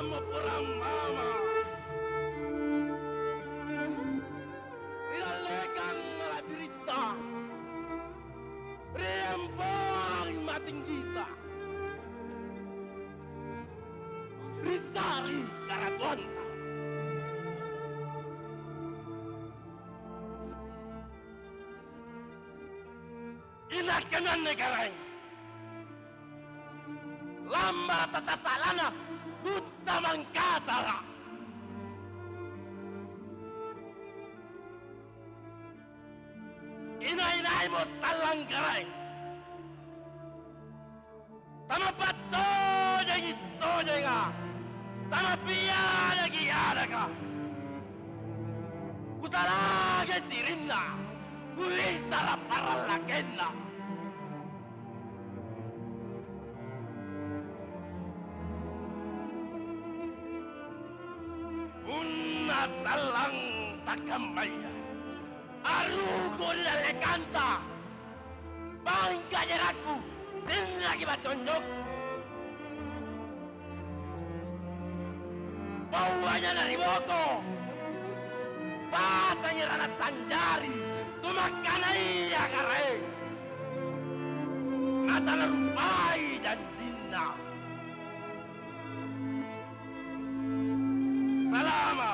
mo perang mama. Inalekan malabirita. Rempang mating kita. Ristari Karatuanta. Inakanan negaranya. Lambar tatasalana Buta Mangkasara. Inay-inay mo salang garay. Tama pato yang ito nga. Tama piya yang iyara ka. Kusalaga sirin na. Kulisara para lakin na. Salang takamaya arugo lalekanta bangga jeraku din lagi batonjok bawanya dari boko pasanya rana tanjari tumakanai ya kare mata rupai dan jinna salama.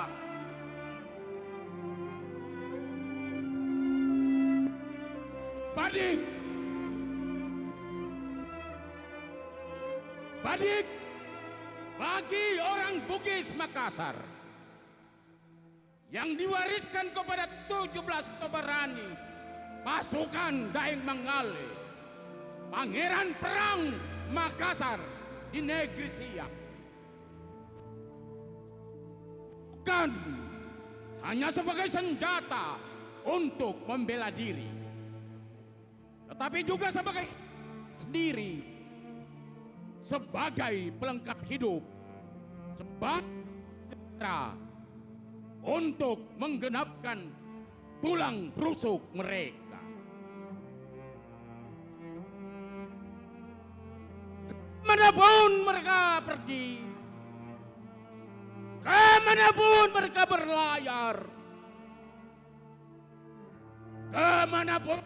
Badik! Badik! Bagi orang Bugis Makassar yang diwariskan kepada 17 Tobarani pasukan Daeng Mangale, Pangeran Perang Makassar di negeri Siak. Bukan hanya sebagai senjata untuk membela diri, tetapi juga sebagai sendiri, sebagai pelengkap hidup, sebagai cara untuk menggenapkan tulang rusuk mereka. Kemanapun mereka pergi, kemanapun mereka berlayar, kemanapun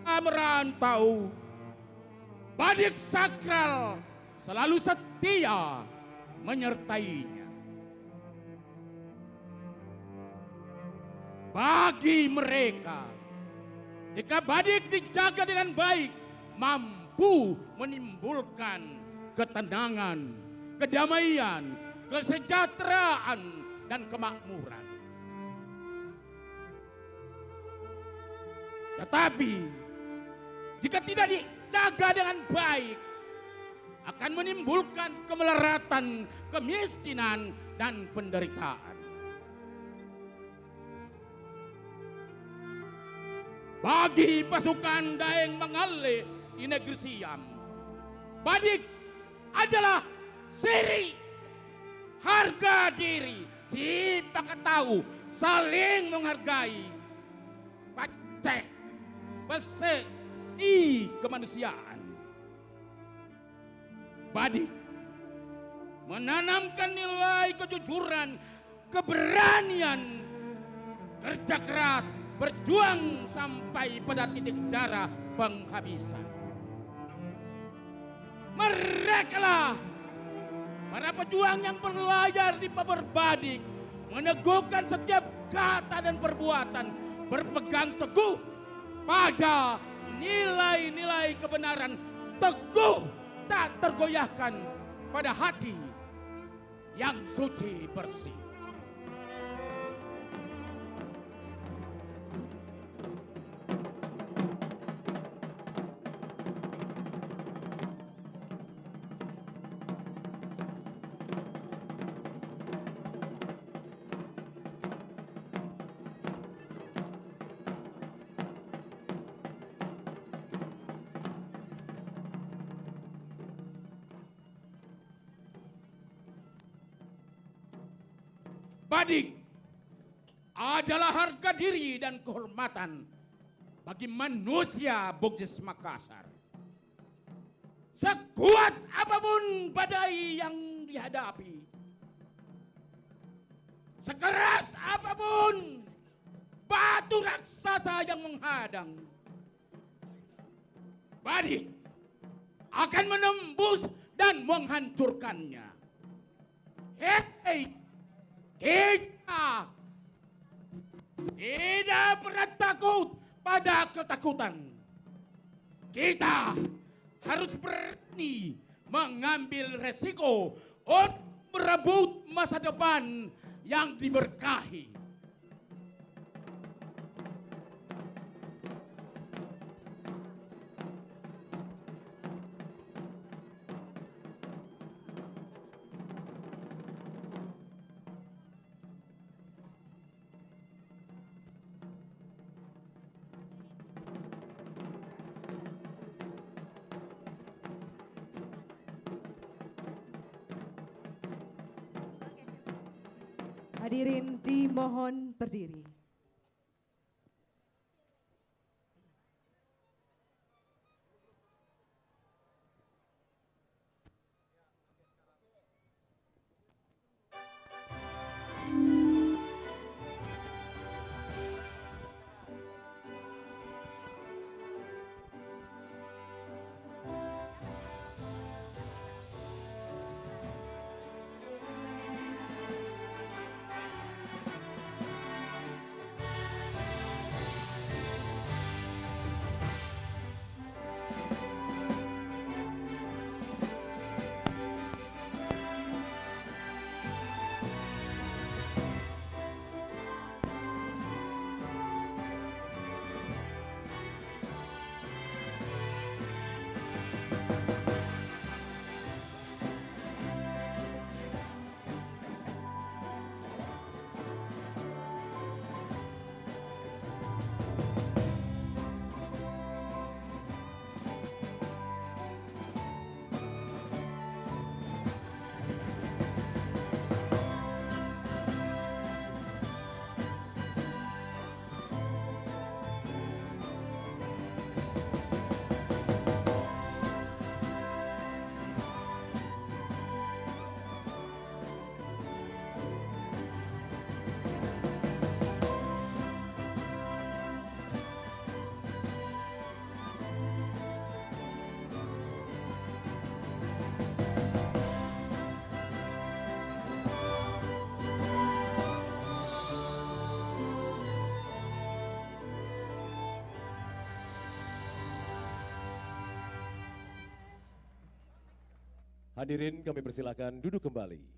merantau, Badik sakral selalu setia menyertainya. Bagi mereka, jika Badik dijaga dengan baik, mampu menimbulkan ketenangan, kedamaian, kesejahteraan, dan kemakmuran. Tetapi jika tidak dijaga dengan baik, akan menimbulkan kemelaratan, kemiskinan, dan penderitaan. Bagi pasukan Daeng Mangale di negeri Siam, Badik adalah siri, harga diri, cipakat tahu, saling menghargai, pacek, besek, kemanusiaan. Badik menanamkan nilai kejujuran, keberanian, kerja keras, berjuang sampai pada titik darah penghabisan. Merekalah para pejuang yang berlayar di Paber Badik, meneguhkan setiap kata dan perbuatan, berpegang teguh pada nilai-nilai kebenaran, teguh tak tergoyahkan pada hati yang suci bersih. Badik adalah harga diri dan kehormatan bagi manusia Bugis Makassar. Sekuat apapun badai yang dihadapi, Sekeras apapun batu raksasa yang menghadang, Badik akan menembus dan menghancurkannya. Hei, kita tidak pernah takut pada ketakutan. Kita harus berani mengambil resiko untuk merebut masa depan yang diberkahi. Hadirin dimohon berdiri. Hadirin kami persilakan duduk kembali.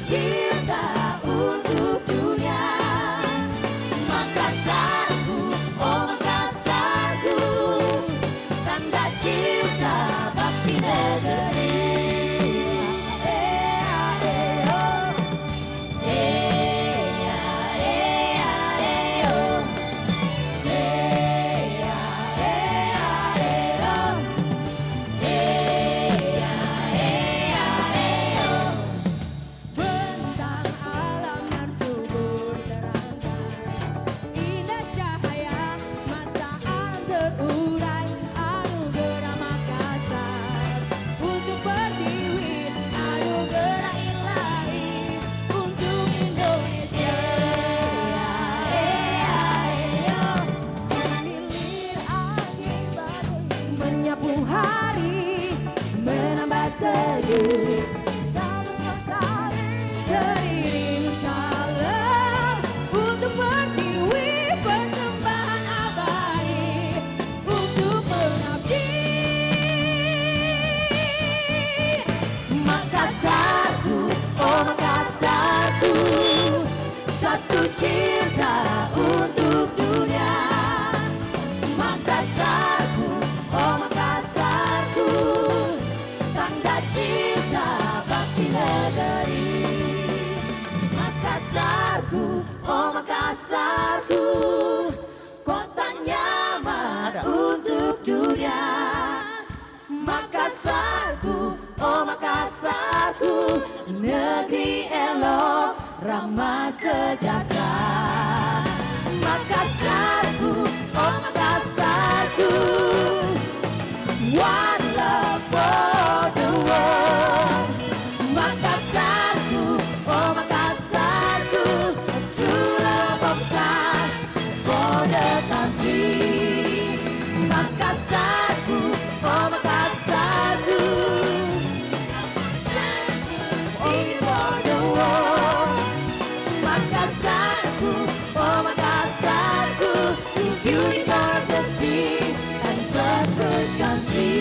cinta untuk dunia. Makassarku, oh Makassarku, tanda cinta bakti negeri. Bentang alam yang subur terangkat, indah cahaya mata alam terurai, anugerah Makassar untuk berdiri, anugerah ilahi untuk Indonesia. Semilir angin badai menyapu hari, menambah sejuk. Teriring salam untuk pertiwi, persembahan abadi untuk pengabdi. Makassarku, oh Makassarku, satu cinta untuk dunia. Makassarku, oh Makassarku, tanda cinta bakti negeri. Makassarku, oh Makassarku, kota nyaman untuk dunia. Makassarku, oh Makassarku, negeri elok ramah sejahtera. Makassarku, oh Makassarku, one love for the world. Makassarku, oh Makassarku, a true love of side for the country. Makassarku, oh Makassarku, sing for the world. Makassarku, oh Makassarku, to beauty of the sea and prosperous country.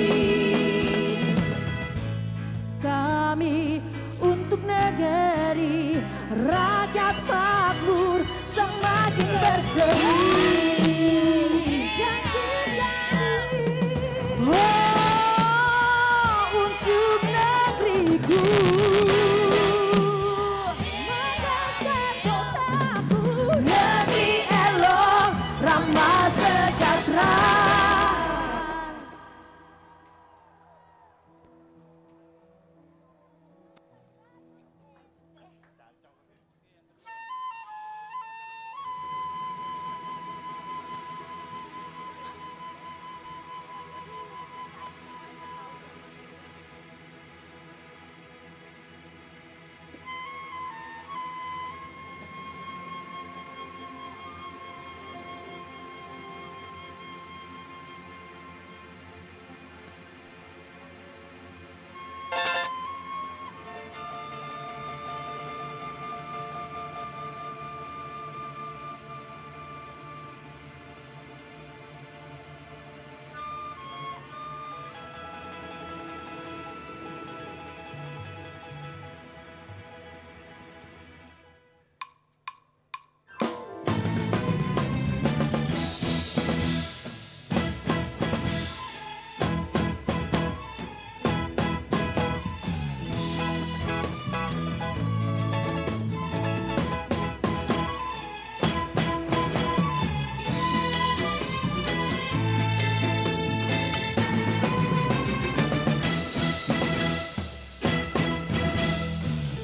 Kami untuk negeri, rakyat makmur semakin berseri. Oh, untuk negeriku, Makassar kotaku, Negeri elok ramah sejahtera.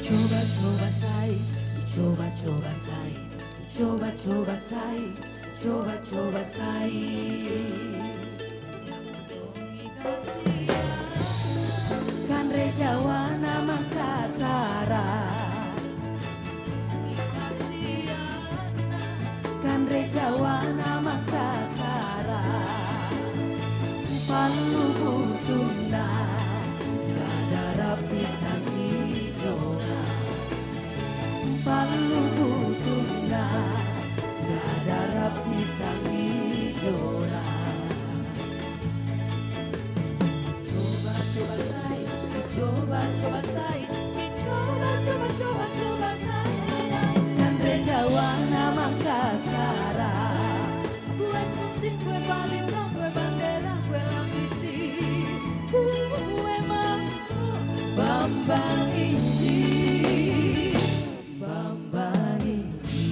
Coba-coba saya, coba-coba saya, coba-coba saya, coba-coba saya. Kan Rejawana Makassara, kan Rejawana Makassara, Palu Butunda, Gadara pisang hijau. Palu Butunda, Gadara pisang hijau. Coba-coba saya, coba-coba saya, coba-coba Bambang Inji, Bambang Inji.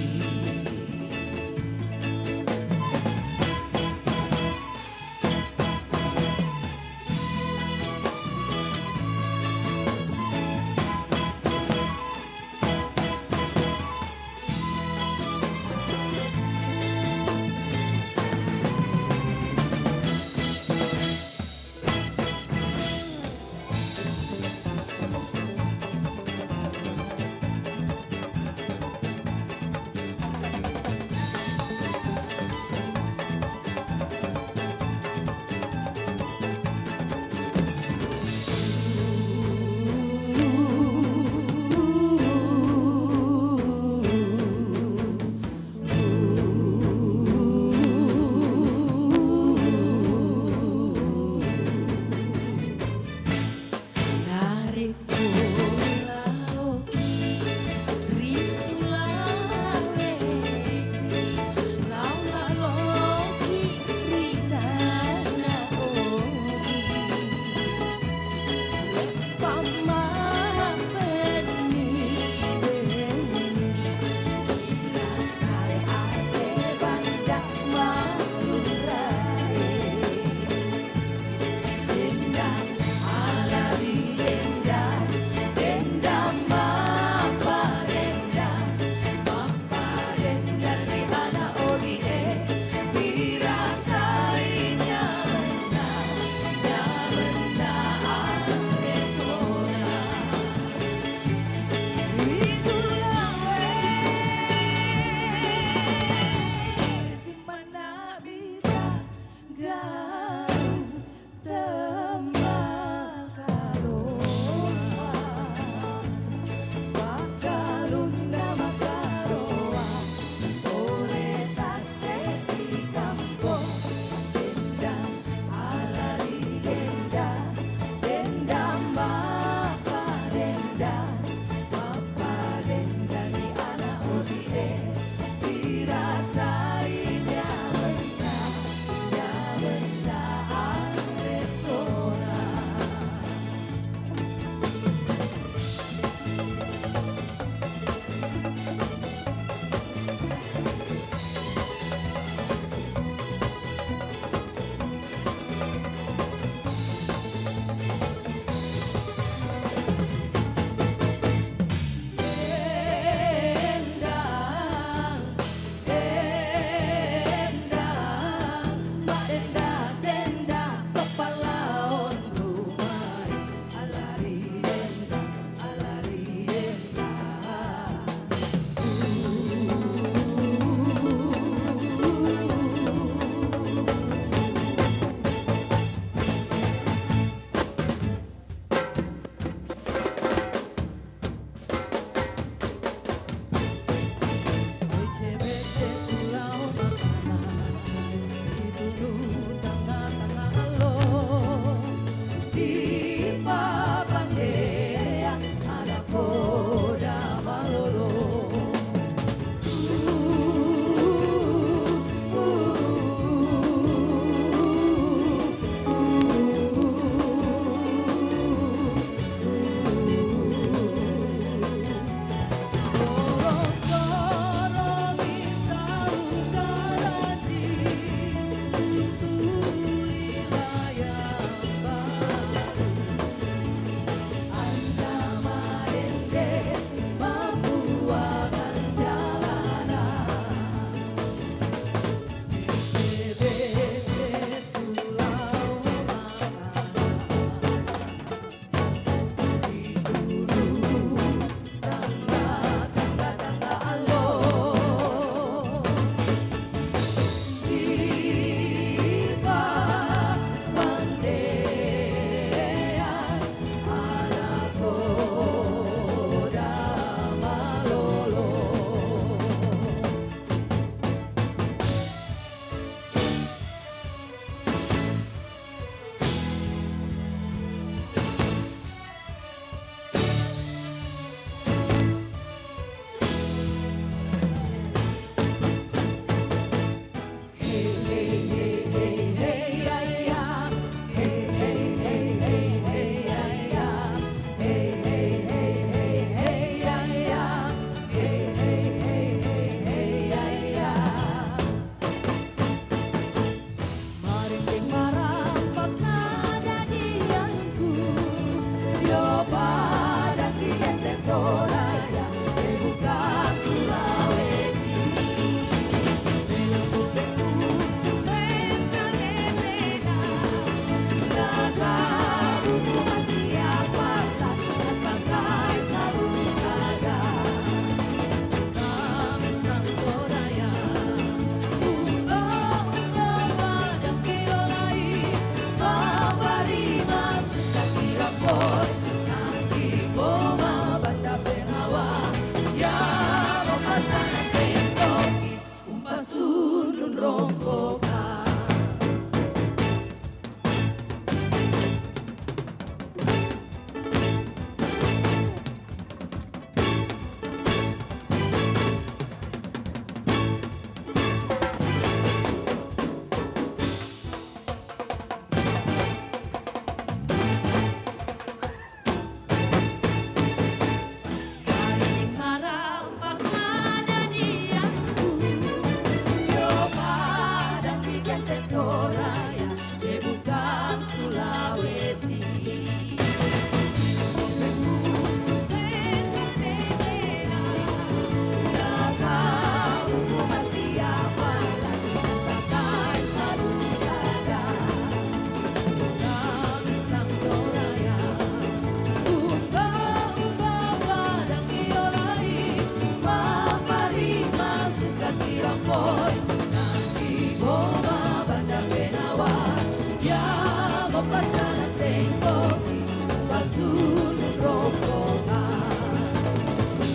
pasangan tengok itu pasunod rombongan.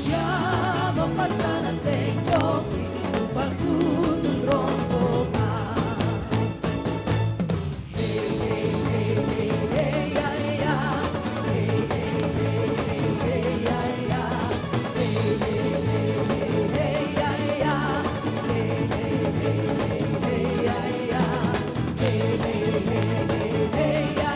Ya mo pasangan tengok itu pasunod rombongan. Hey hey hey hey hey ya ya. Hey hey hey hey hey ya ya. Hey hey hey hey hey ya ya. Hey hey hey hey hey ya ya. Hey hey hey hey hey ya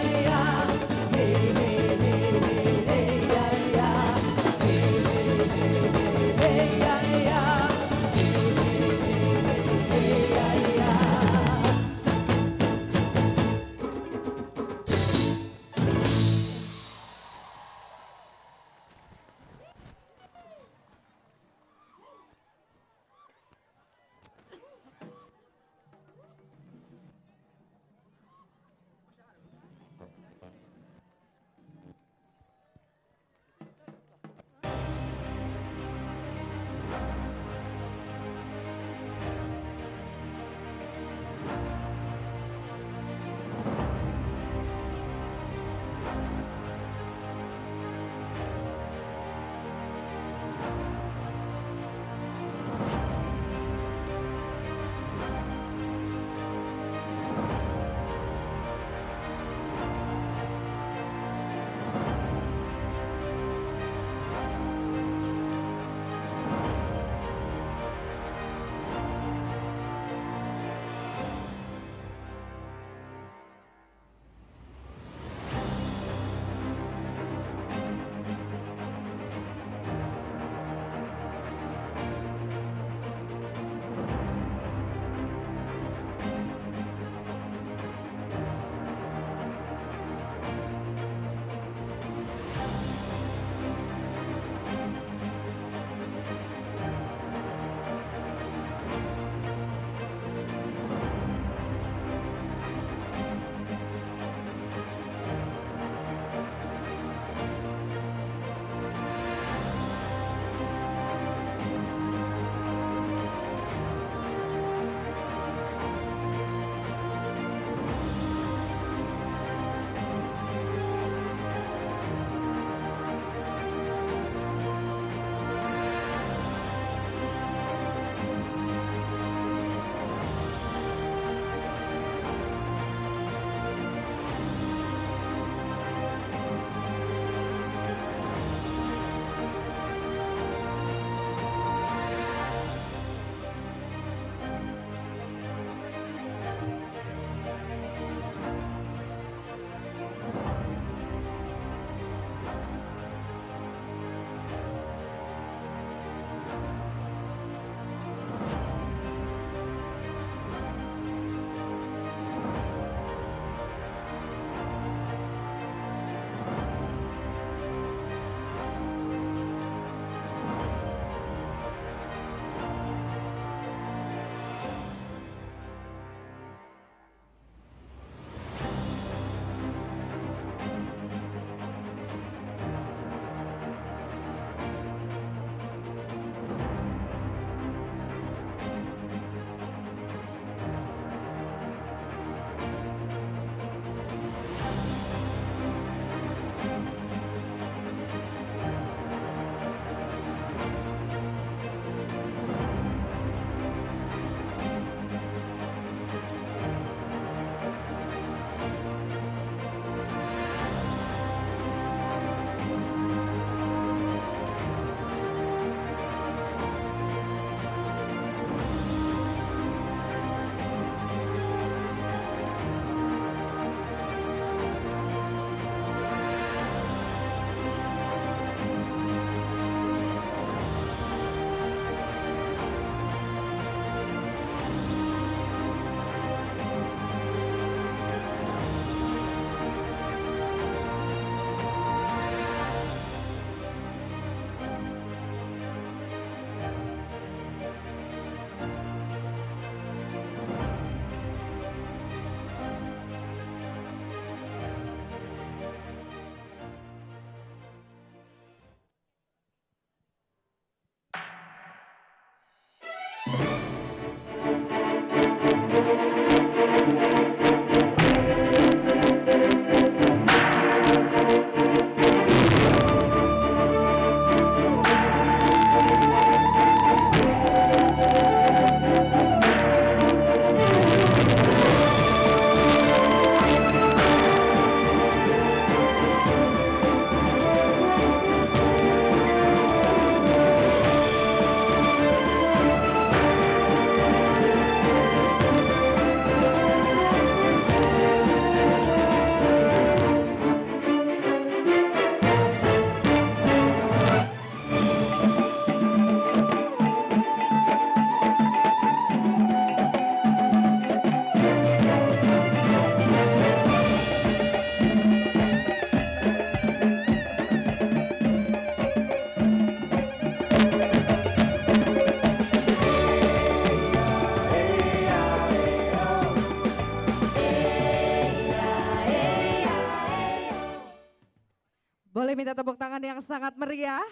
Boleh minta tepuk tangan yang sangat meriah.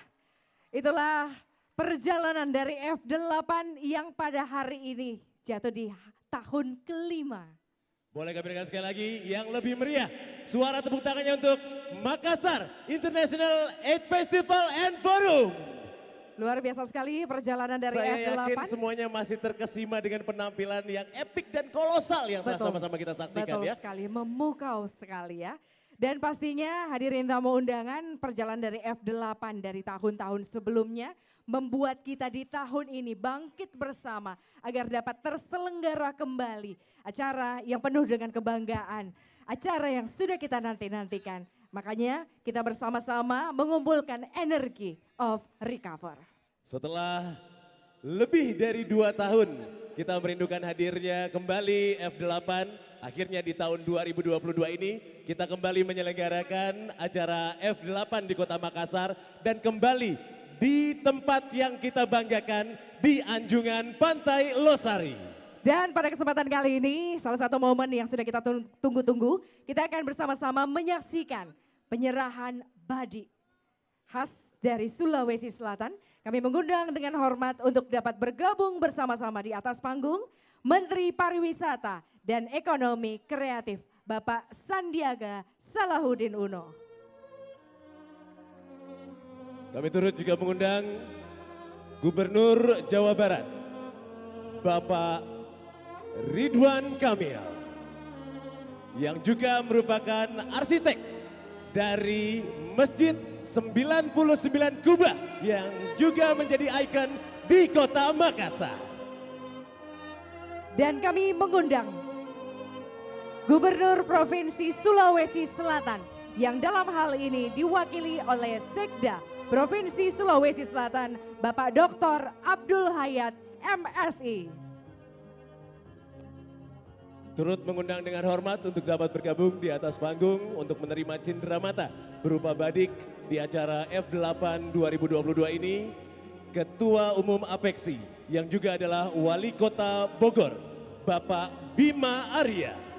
Itulah perjalanan dari F8 yang pada hari ini jatuh di tahun kelima. Boleh kami dengar sekali lagi yang lebih meriah. Suara tepuk tangannya untuk Makassar International 8 Festival and Forum. Luar biasa sekali perjalanan dari Saya F8. yakin semuanya masih terkesima dengan penampilan yang epik dan kolosal yang telah Betul. sama-sama kita saksikan Betul ya. sekali, memukau sekali ya. Dan pastinya hadirin tamu undangan perjalanan dari F8 dari tahun-tahun sebelumnya membuat kita di tahun ini bangkit bersama agar dapat terselenggara kembali acara yang penuh dengan kebanggaan, acara yang sudah kita nanti-nantikan. Makanya kita bersama-sama mengumpulkan energi of recover. Setelah lebih dari 2 tahun kita merindukan hadirnya kembali F8. Akhirnya di tahun 2022 ini kita kembali menyelenggarakan acara F8 di Kota Makassar dan kembali di tempat yang kita banggakan di Anjungan Pantai Losari. Dan pada kesempatan kali ini salah satu momen yang sudah kita tunggu-tunggu, kita akan bersama-sama menyaksikan penyerahan badik khas dari Sulawesi Selatan. Kami mengundang dengan hormat untuk dapat bergabung bersama-sama di atas panggung Menteri Pariwisata dan Ekonomi Kreatif Bapak Sandiaga Salahuddin Uno. Kami turut juga mengundang Gubernur Jawa Barat Bapak Ridwan Kamil yang juga merupakan arsitek dari Masjid 99 Kubah yang juga menjadi ikon di Kota Makassar. Dan kami mengundang Gubernur Provinsi Sulawesi Selatan yang dalam hal ini diwakili oleh Sekda Provinsi Sulawesi Selatan Bapak Dr. Abdul Hayat MSI. Turut mengundang dengan hormat untuk dapat bergabung di atas panggung untuk menerima cenderamata berupa badik di acara F8 2022 ini Ketua Umum Apeksi yang juga adalah Wali Kota Bogor Bapak Bima Arya.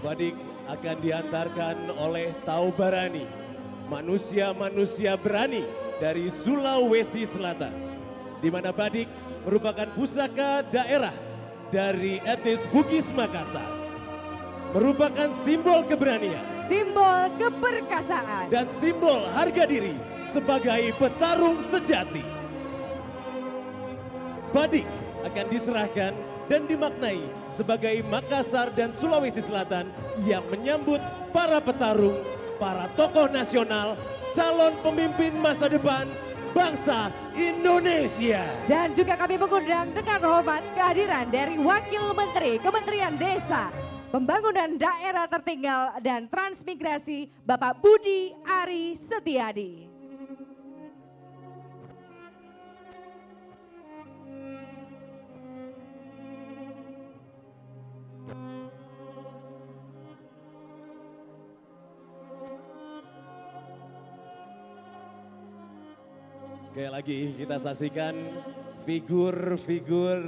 Badik akan diantarkan oleh Taubarani, manusia-manusia berani dari Sulawesi Selatan, di mana badik merupakan pusaka daerah dari etnis Bugis Makassar, merupakan simbol keberanian, Simbol keperkasaan. dan simbol harga diri sebagai petarung sejati. Badik akan diserahkan dan dimaknai sebagai Makassar dan Sulawesi Selatan yang menyambut para petarung, para tokoh nasional, calon pemimpin masa depan bangsa Indonesia. Dan juga kami mengundang dengan hormat kehadiran dari Wakil Menteri Kementerian Desa, Pembangunan Daerah Tertinggal dan Transmigrasi Bapak Budi Ari Setiadi. Sekali lagi kita saksikan figur-figur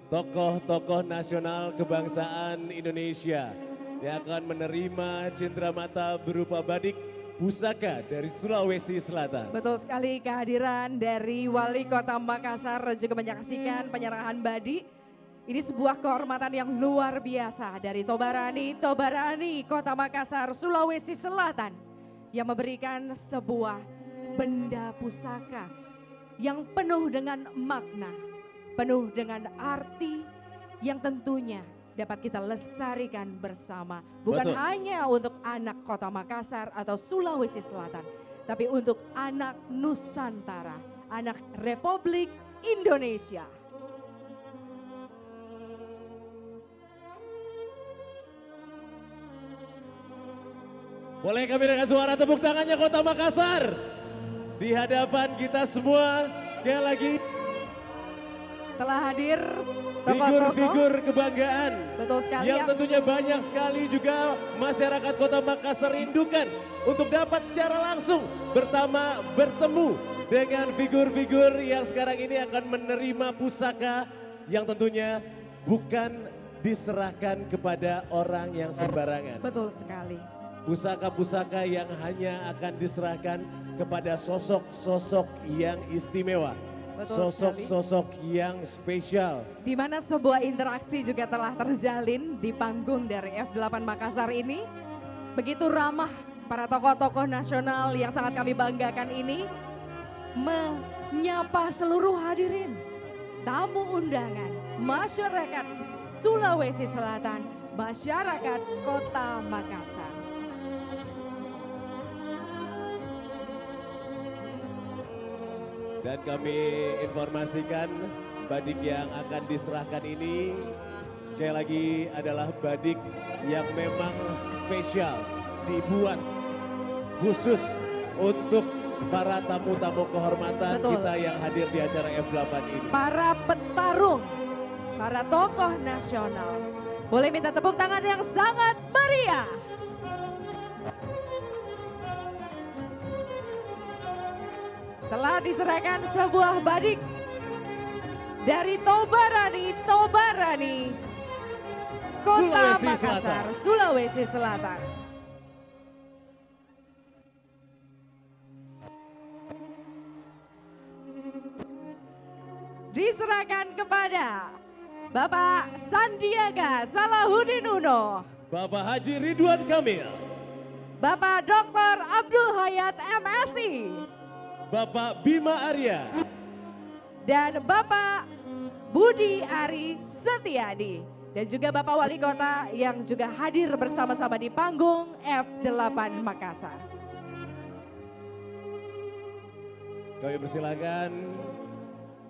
tokoh-tokoh nasional kebangsaan Indonesia yang akan menerima cenderamata berupa badik pusaka dari Sulawesi Selatan. Betul sekali, kehadiran dari Wali Kota Makassar juga menyaksikan penyerahan badik. Ini sebuah kehormatan yang luar biasa dari Tobarani Kota Makassar, Sulawesi Selatan yang memberikan sebuah benda pusaka yang penuh dengan makna, penuh dengan arti yang tentunya dapat kita lestarikan bersama. Bukan Betul. hanya untuk anak Kota Makassar atau Sulawesi Selatan, tapi untuk anak Nusantara, anak Republik Indonesia. Boleh kami dengan suara tepuk tangannya Kota Makassar di hadapan kita semua sekali lagi. telah hadir tokoh-tokoh. Figur-figur kebanggaan Betul sekali yang ya. tentunya banyak sekali juga masyarakat Kota Makassar rindukan untuk dapat secara langsung bertemu dengan figur-figur yang sekarang ini akan menerima pusaka yang tentunya bukan diserahkan kepada orang yang sembarangan. Betul sekali. Pusaka-pusaka yang hanya akan diserahkan kepada sosok-sosok yang istimewa. Betul Sosok-sosok yang spesial. Di mana sebuah interaksi juga telah terjalin di panggung dari F8 Makassar ini. Begitu ramah para tokoh-tokoh nasional yang sangat kami banggakan ini menyapa seluruh hadirin, tamu undangan, masyarakat Sulawesi Selatan, masyarakat Kota Makassar. Dan kami informasikan badik yang akan diserahkan ini sekali lagi adalah badik yang memang spesial, dibuat khusus untuk para tamu-tamu kehormatan Betul. kita yang hadir di acara F8 ini. Para petarung, para tokoh nasional. Boleh minta tepuk tangan yang sangat meriah. Telah diserahkan sebuah badik dari Tobarani, Kota Sulawesi Makassar, Selatan. Sulawesi Selatan. Diserahkan kepada Bapak Sandiaga Salahuddin Uno, Bapak Haji Ridwan Kamil, Bapak Dr. Abdul Hayat MSI, Bapak Bima Arya, dan Bapak Budi Ari Setiadi. Dan juga Bapak Wali Kota yang juga hadir bersama-sama di panggung F8 Makassar. kami persilakan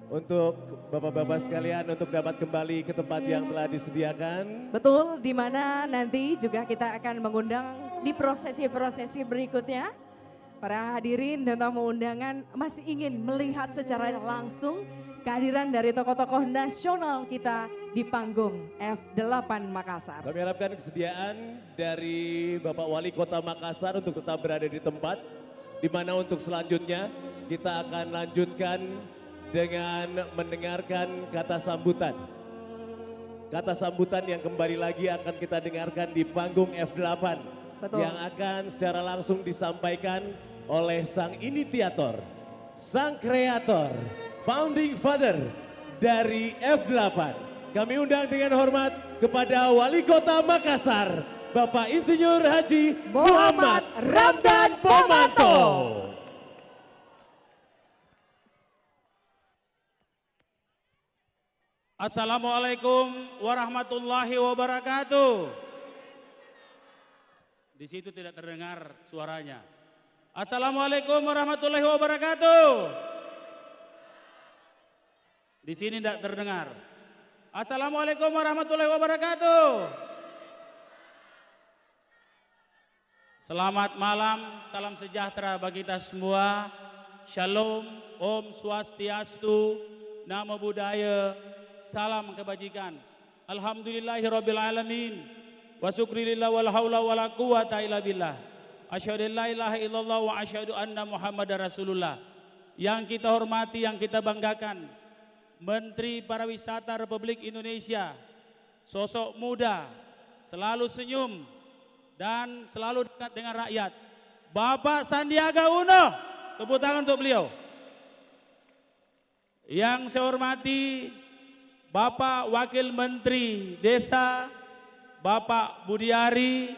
untuk bapak-bapak sekalian untuk dapat kembali ke tempat yang telah disediakan. Betul, di mana nanti juga kita akan mengundang di prosesi-prosesi berikutnya. Para hadirin dan tamu undangan masih ingin melihat secara langsung kehadiran dari tokoh-tokoh nasional kita di panggung F8 Makassar. Kami harapkan kesediaan dari Bapak Wali Kota Makassar untuk tetap berada di tempat, di mana untuk selanjutnya kita akan lanjutkan dengan mendengarkan kata sambutan. Kata sambutan yang kembali lagi akan kita dengarkan di panggung F8. Betul. Yang akan secara langsung disampaikan oleh sang inisiator, sang kreator, founding father dari F8. Kami undang dengan hormat kepada Wali Kota Makassar, Bapak Insinyur Haji Muhammad Ramdan Pomanto. Assalamualaikum warahmatullahi wabarakatuh. Di situ tidak terdengar suaranya. Assalamualaikum warahmatullahi wabarakatuh. Di sini tidak terdengar. Assalamualaikum warahmatullahi wabarakatuh. Selamat malam, salam sejahtera bagi kita semua. Shalom, Om Swastiastu, Namo Buddhaya, salam kebajikan. Alhamdulillahirabbil alamin. Wa syukrilillah wal haula wala quwata illa billah. Asyhadu an la ilaha illallah wa asyhadu anna Muhammadar Rasulullah. Yang kita hormati, yang kita banggakan, Menteri Pariwisata Republik Indonesia, sosok muda, selalu senyum dan selalu dekat dengan rakyat, Bapak Sandiaga Uno. Tepuk tangan untuk beliau. Yang saya hormati Bapak Wakil Menteri Desa, Bapak Budi Ari.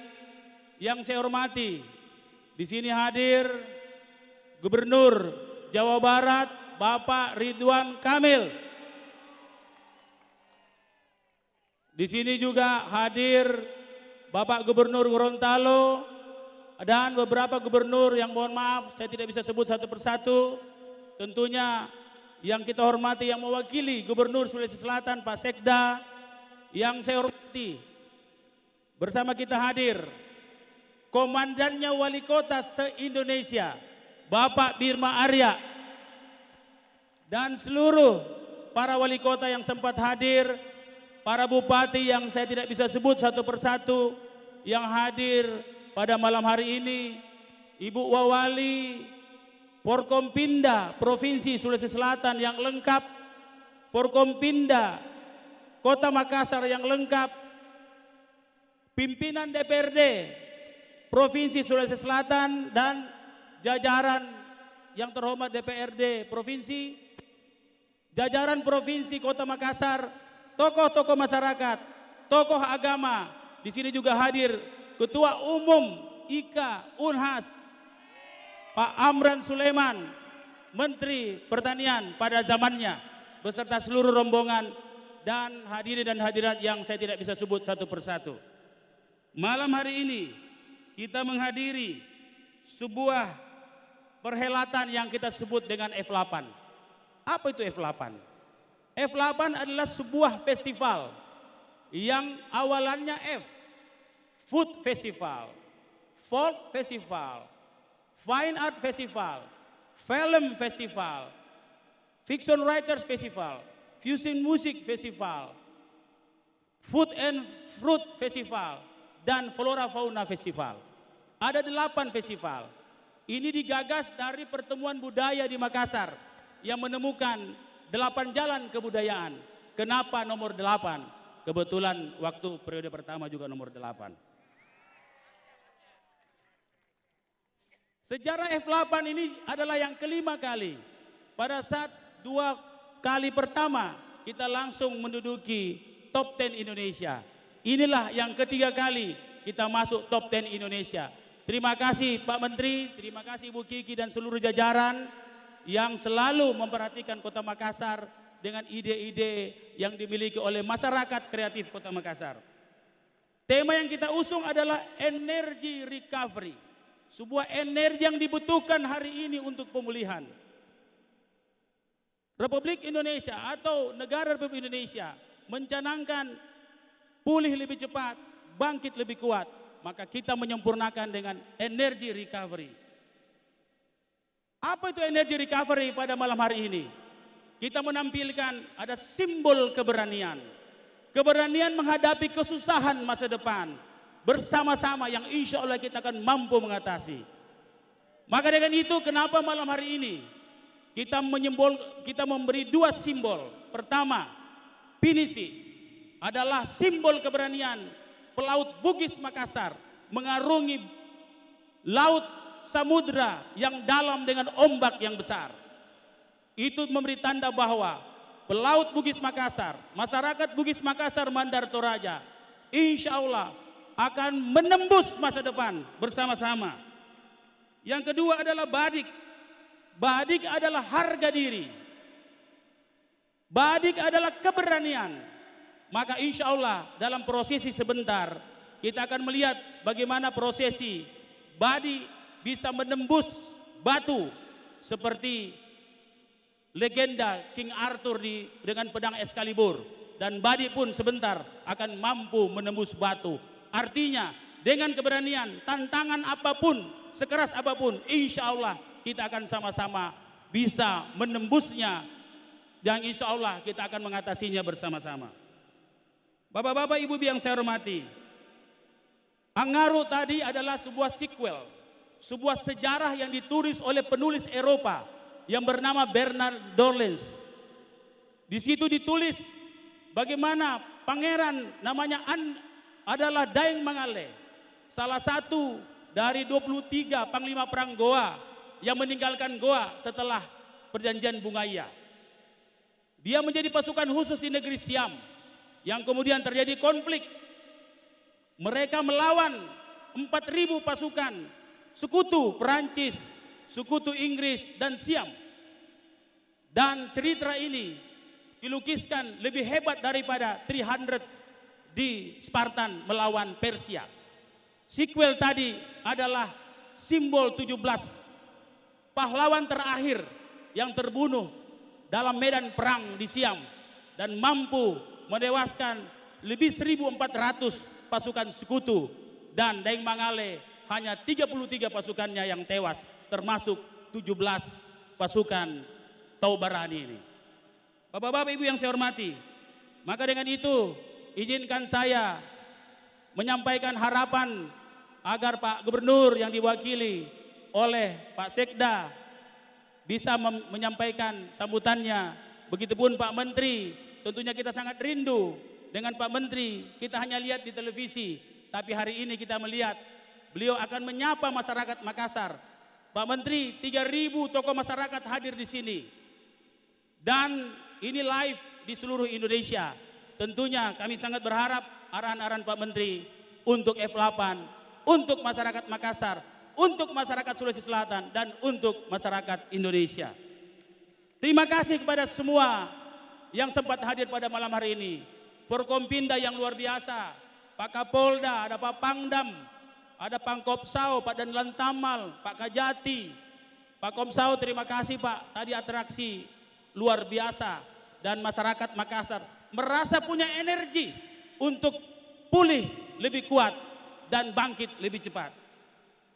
Yang saya hormati, di sini hadir Gubernur Jawa Barat, Bapak Ridwan Kamil. Di sini juga hadir Bapak Gubernur Gorontalo dan beberapa gubernur yang mohon maaf saya tidak bisa sebut satu persatu. Tentunya yang kita hormati yang mewakili Gubernur Sulawesi Selatan Pak Sekda, yang saya hormati bersama kita hadir Komandannya Wali Kota se-Indonesia Bapak Bima Arya dan seluruh para wali kota yang sempat hadir, para bupati yang saya tidak bisa sebut satu persatu yang hadir pada malam hari ini, Ibu Wawali Forkompinda Provinsi Sulawesi Selatan yang lengkap, Forkompinda Kota Makassar yang lengkap, pimpinan DPRD Provinsi Sulawesi Selatan dan jajaran yang terhormat DPRD Provinsi, jajaran Provinsi Kota Makassar, tokoh-tokoh masyarakat, tokoh agama. Di sini juga hadir Ketua Umum IKA Unhas, Pak Amran Sulaiman, Menteri Pertanian pada zamannya, beserta seluruh rombongan dan hadirin dan hadirat yang saya tidak bisa sebut satu persatu. Malam hari ini kita menghadiri sebuah perhelatan yang kita sebut dengan F8. Apa itu F8? F8 adalah sebuah festival yang awalannya F, Food Festival, Folk Festival, Fine Art Festival, Film Festival, Fiction Writers Festival, Fusion Music Festival, Food and Fruit Festival, dan Flora Fauna Festival. Ada 8 festival. Ini digagas dari pertemuan budaya di Makassar yang menemukan 8 jalan kebudayaan. Kenapa nomor 8? Kebetulan waktu periode pertama juga nomor 8. Sejarah F8 ini adalah yang kelima kali. Pada saat 2 kali pertama kita langsung menduduki top 10 Indonesia. Inilah yang ketiga kali kita masuk top 10 Indonesia. Terima kasih Pak Menteri, terima kasih Ibu Kiki dan seluruh jajaran yang selalu memperhatikan Kota Makassar dengan ide-ide yang dimiliki oleh masyarakat kreatif Kota Makassar. Tema yang kita usung adalah energy recovery. Sebuah energi yang dibutuhkan hari ini untuk pemulihan. Republik Indonesia atau negara Republik Indonesia mencanangkan pulih lebih cepat, bangkit lebih kuat. Maka kita menyempurnakan dengan energy recovery. Apa itu energy recovery pada malam hari ini? Kita menampilkan ada simbol keberanian. Keberanian menghadapi kesusahan masa depan. Bersama-sama yang insya Allah kita akan mampu mengatasi. Maka dengan itu kenapa malam hari ini kita memberi 2 simbol. Pertama, pinisi adalah simbol keberanian pelaut Bugis Makassar mengarungi laut samudra yang dalam dengan ombak yang besar. Itu memberi tanda bahwa pelaut Bugis Makassar, masyarakat Bugis Makassar Mandar Toraja, insya Allah akan menembus masa depan bersama-sama. Yang kedua adalah badik. Badik adalah harga diri. Badik adalah keberanian. Maka insya Allah dalam prosesi sebentar kita akan melihat bagaimana prosesi badik bisa menembus batu seperti legenda King Arthur dengan pedang Excalibur, dan badik pun sebentar akan mampu menembus batu. Artinya dengan keberanian, tantangan apapun, sekeras apapun, insya Allah kita akan sama-sama bisa menembusnya dan insya Allah kita akan mengatasinya bersama-sama. Bapak-bapak, ibu-ibu yang saya hormati, Angaru tadi adalah sebuah sequel, sebuah sejarah yang ditulis oleh penulis Eropa yang bernama Bernard Dorlens. Di situ ditulis bagaimana pangeran namanya adalah Daeng Mangale, salah satu dari 23 panglima perang Goa yang meninggalkan Goa setelah perjanjian Bungaya. Dia menjadi pasukan khusus di negeri Siam yang kemudian terjadi konflik. Mereka melawan 4.000 pasukan sekutu Perancis, sekutu Inggris dan Siam. Dan cerita ini dilukiskan lebih hebat daripada 300 di Spartan melawan Persia. Sequel tadi adalah simbol 17 pahlawan terakhir yang terbunuh dalam medan perang di Siam dan mampu menewaskan lebih 1.400 pasukan sekutu, dan Daeng Mangale hanya 33 pasukannya yang tewas, termasuk 17 pasukan Taubarani ini. Bapak-bapak Ibu yang saya hormati, maka dengan itu izinkan saya menyampaikan harapan agar Pak Gubernur yang diwakili oleh Pak Sekda bisa menyampaikan sambutannya. Begitupun Pak Menteri, tentunya kita sangat rindu dengan Pak Menteri. Kita hanya lihat di televisi, tapi hari ini kita melihat beliau akan menyapa masyarakat Makassar. Pak Menteri, 3.000 tokoh masyarakat hadir di sini. Dan ini live di seluruh Indonesia. Tentunya kami sangat berharap arahan-arahan Pak Menteri untuk F8, untuk masyarakat Makassar, untuk masyarakat Sulawesi Selatan, dan untuk masyarakat Indonesia. Terima kasih kepada semua yang sempat hadir pada malam hari ini. Forkompinda yang luar biasa, Pak Kapolda, ada Pak Pangdam, ada Pangkopsau, Pak Danlan Tamal, Pak Kajati, Pak Komsau, terima kasih Pak, tadi atraksi luar biasa. Dan masyarakat Makassar merasa punya energi untuk pulih lebih kuat dan bangkit lebih cepat.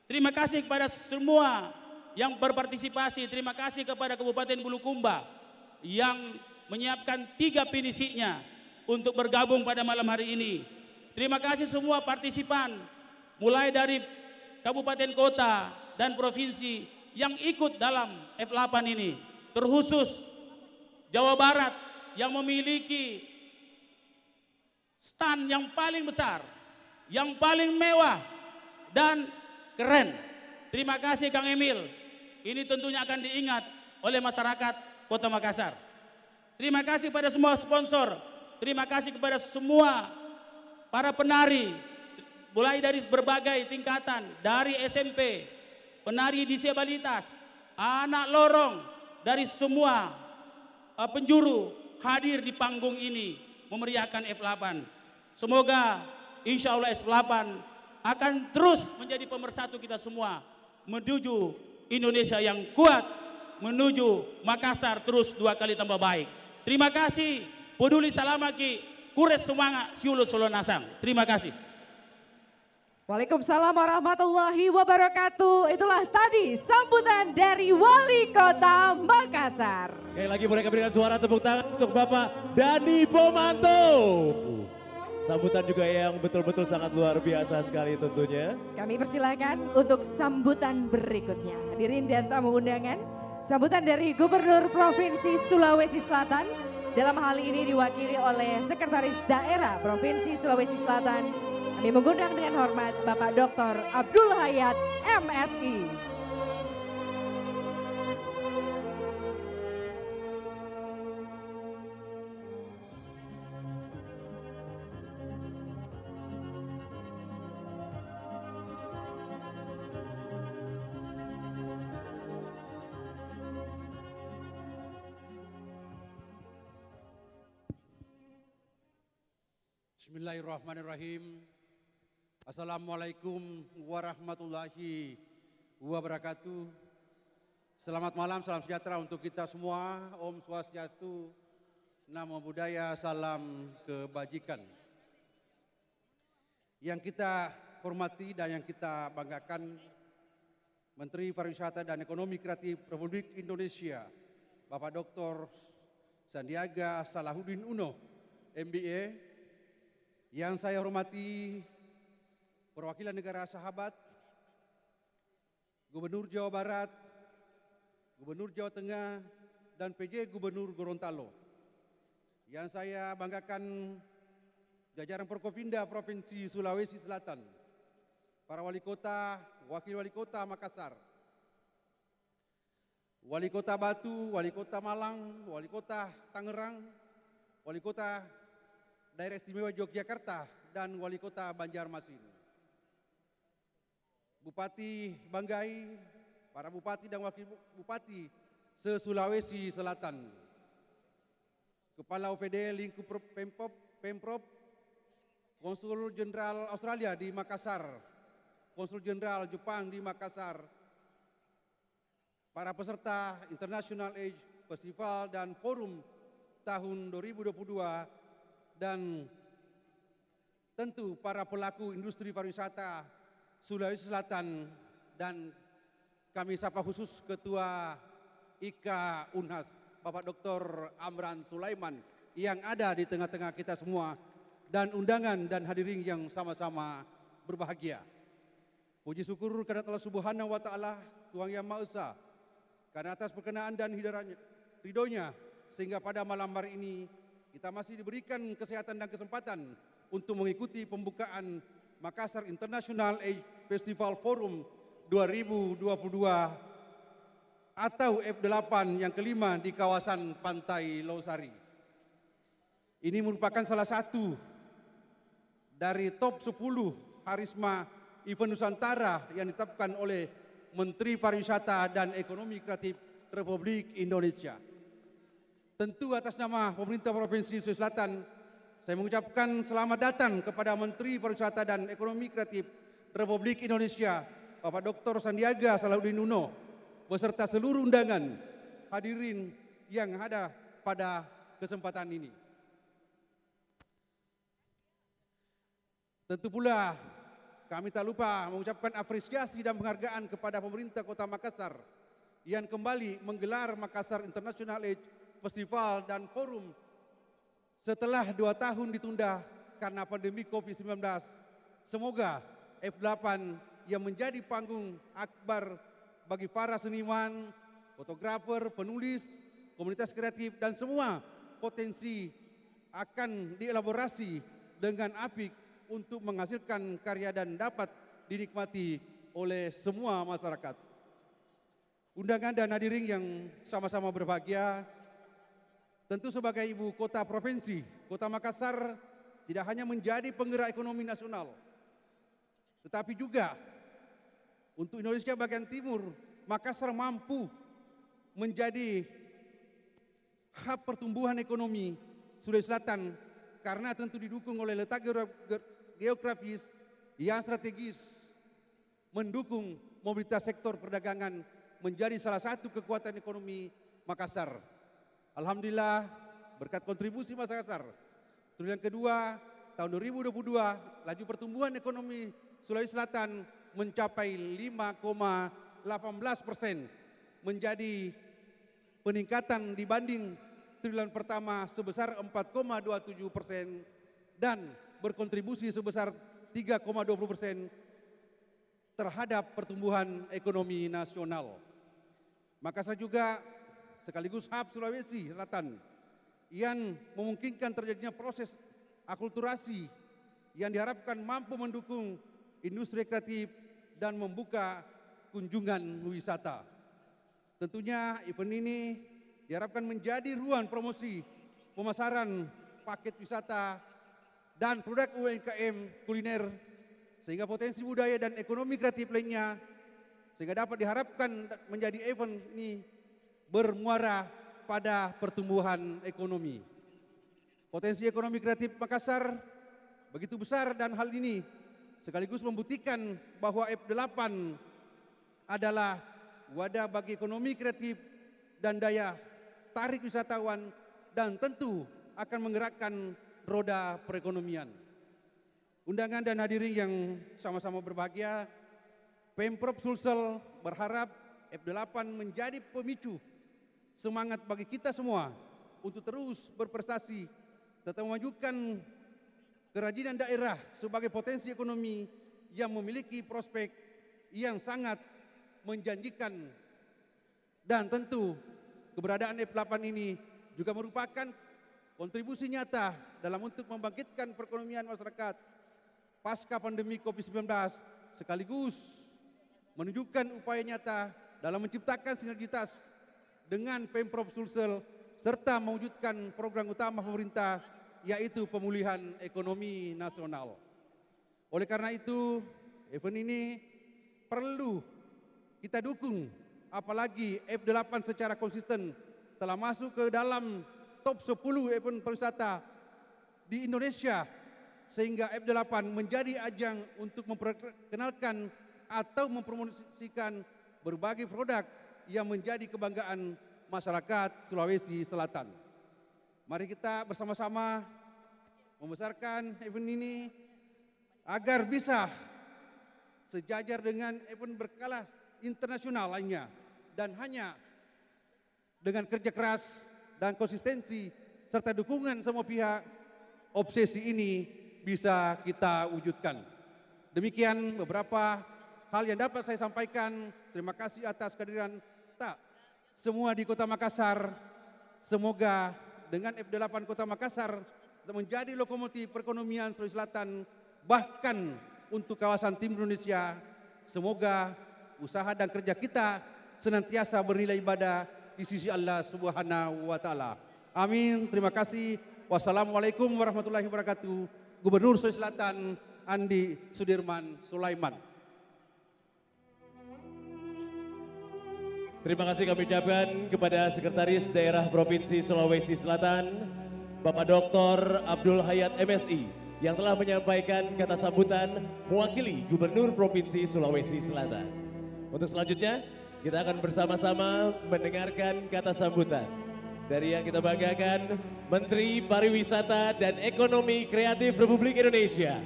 Terima kasih kepada semua yang berpartisipasi. Terima kasih kepada Kabupaten Bulukumba yang menyiapkan 3 pinisinya untuk bergabung pada malam hari ini. Terima kasih semua partisipan, mulai dari kabupaten kota dan provinsi yang ikut dalam F8 ini. Terkhusus Jawa Barat yang memiliki stand yang paling besar, yang paling mewah dan keren. Terima kasih Kang Emil. Ini tentunya akan diingat oleh masyarakat Kota Makassar. Terima kasih pada semua sponsor. Terima kasih kepada semua para penari, mulai dari berbagai tingkatan, dari SMP, penari disabilitas, anak lorong, dari semua penjuru hadir di panggung ini memeriahkan F8. Semoga insya Allah F8 akan terus menjadi pemersatu kita semua menuju Indonesia yang kuat, menuju Makassar terus 2 kali tambah baik. Terima kasih. Peduli salamaki, kures semangat, siulu solonasang. Terima kasih. Waalaikumsalam warahmatullahi wabarakatuh. Itulah tadi sambutan dari Wali Kota Makassar. Sekali lagi boleh kami berikan suara tepuk tangan untuk Bapak Dani Pomanto. Sambutan juga yang betul-betul sangat luar biasa sekali tentunya. Kami persilahkan untuk sambutan berikutnya. Hadirin dan tamu undangan, sambutan dari Gubernur Provinsi Sulawesi Selatan. Dalam hal ini diwakili oleh Sekretaris Daerah Provinsi Sulawesi Selatan. Kami mengundang dengan hormat Bapak Dr. Abdul Hayat, MSI. Bismillahirrahmanirrahim. Assalamualaikum warahmatullahi wabarakatuh. Selamat malam, salam sejahtera untuk kita semua. Om Swastiastu, Namo Buddhaya, salam kebajikan. Yang kita hormati dan yang kita banggakan, Menteri Pariwisata dan Ekonomi Kreatif Republik Indonesia, Bapak Dr. Sandiaga Salahuddin Uno, MBA. Yang saya hormati perwakilan negara sahabat, Gubernur Jawa Barat, Gubernur Jawa Tengah, dan PJ Gubernur Gorontalo. Yang saya banggakan jajaran Forkopimda Provinsi Sulawesi Selatan, para wali kota, wakil wali kota Makassar, wali kota Batu, wali kota Malang, wali kota Tangerang, wali kota Daerah Istimewa Yogyakarta, dan wali kota Banjarmasin. Bupati Banggai, para bupati dan wakil bupati se-Sulawesi Selatan. Kepala OPD lingkup Pemprov, Konsul Jenderal Australia di Makassar, Konsul Jenderal Jepang di Makassar, para peserta International Age Festival dan Forum tahun 2022, dan tentu para pelaku industri pariwisata Sulawesi Selatan, dan kami sapa khusus Ketua IKA Unhas Bapak Dr. Amran Sulaiman yang ada di tengah-tengah kita semua, dan undangan dan hadirin yang sama-sama berbahagia. Puji syukur kepada Allah Subhanahu wa taala, Tuhan Yang Maha Esa, karena atas perkenaan dan ridhonya sehingga pada malam hari ini kita masih diberikan kesehatan dan kesempatan untuk mengikuti pembukaan Makassar International Age Festival Forum 2022 atau F8 yang kelima di kawasan Pantai Losari. Ini merupakan salah satu dari top 10 Harisma Event Nusantara yang ditetapkan oleh Menteri Pariwisata dan Ekonomi Kreatif Republik Indonesia. Tentu atas nama pemerintah Provinsi Sulawesi Selatan, saya mengucapkan selamat datang kepada Menteri Pariwisata dan Ekonomi Kreatif Republik Indonesia, Bapak Dr. Sandiaga Salahuddin Uno, beserta seluruh undangan hadirin yang ada pada kesempatan ini. Tentu pula kami tak lupa mengucapkan apresiasi dan penghargaan kepada pemerintah Kota Makassar yang kembali menggelar Makassar International Age Festival dan Forum setelah 2 tahun ditunda karena pandemi COVID-19. Semoga F8 yang menjadi panggung akbar bagi para seniman, fotografer, penulis, komunitas kreatif dan semua potensi akan dielaborasi dengan apik untuk menghasilkan karya dan dapat dinikmati oleh semua masyarakat. Undangan dan hadirin yang sama-sama berbahagia, tentu sebagai ibu kota provinsi, Kota Makassar tidak hanya menjadi penggerak ekonomi nasional, tetapi juga untuk Indonesia bagian timur, Makassar mampu menjadi hub pertumbuhan ekonomi Sulawesi Selatan karena tentu didukung oleh letak geografis yang strategis, mendukung mobilitas sektor perdagangan menjadi salah satu kekuatan ekonomi Makassar. Alhamdulillah berkat kontribusi Makassar, triwulan kedua tahun 2022 laju pertumbuhan ekonomi Sulawesi Selatan mencapai 5,18%, menjadi peningkatan dibanding triwulan pertama sebesar 4,27% dan berkontribusi sebesar 3,20% terhadap pertumbuhan ekonomi nasional. Makassar juga sekaligus hub Sulawesi Selatan yang memungkinkan terjadinya proses akulturasi yang diharapkan mampu mendukung industri kreatif dan membuka kunjungan wisata. Tentunya event ini diharapkan menjadi ruang promosi pemasaran paket wisata dan produk UMKM kuliner sehingga potensi budaya dan ekonomi kreatif lainnya sehingga dapat diharapkan menjadi event ini bermuara pada pertumbuhan ekonomi. Potensi ekonomi kreatif Makassar begitu besar dan hal ini sekaligus membuktikan bahwa F8 adalah wadah bagi ekonomi kreatif dan daya tarik wisatawan dan tentu akan menggerakkan roda perekonomian. Undangan dan hadirin yang sama-sama berbahagia, Pemprov Sulsel berharap F8 menjadi pemicu semangat bagi kita semua untuk terus berprestasi serta memajukan kerajinan daerah sebagai potensi ekonomi yang memiliki prospek yang sangat menjanjikan. Dan tentu keberadaan F8 ini juga merupakan kontribusi nyata dalam untuk membangkitkan perekonomian masyarakat pasca pandemi COVID-19 sekaligus menunjukkan upaya nyata dalam menciptakan sinergitas dengan Pemprov Sulsel serta mewujudkan program utama pemerintah yaitu pemulihan ekonomi nasional. Oleh karena itu, event ini perlu kita dukung, apalagi F8 secara konsisten telah masuk ke dalam top 10 event pariwisata di Indonesia, sehingga F8 menjadi ajang untuk memperkenalkan atau mempromosikan berbagai produk yang menjadi kebanggaan masyarakat Sulawesi Selatan. Mari kita bersama-sama membesarkan event ini agar bisa sejajar dengan event berskala internasional lainnya dan hanya dengan kerja keras dan konsistensi serta dukungan semua pihak, obsesi ini bisa kita wujudkan. Demikian beberapa hal yang dapat saya sampaikan. Terima kasih atas kehadiran tak semua di Kota Makassar. Semoga dengan F8 Kota Makassar menjadi lokomotif perekonomian Sulawesi Selatan, bahkan untuk kawasan timur Indonesia. Semoga usaha dan kerja kita senantiasa bernilai ibadah di sisi Allah Subhanahu wa taala. Amin. Terima kasih. Wassalamualaikum warahmatullahi wabarakatuh. Gubernur Sulawesi Selatan Andi Sudirman Sulaiman. Terima kasih kami ucapkan kepada Sekretaris Daerah Provinsi Sulawesi Selatan, Bapak Dr. Abdul Hayat MSI, yang telah menyampaikan kata sambutan mewakili Gubernur Provinsi Sulawesi Selatan. Untuk selanjutnya, kita akan bersama-sama mendengarkan kata sambutan dari yang kita banggakan, Menteri Pariwisata dan Ekonomi Kreatif Republik Indonesia.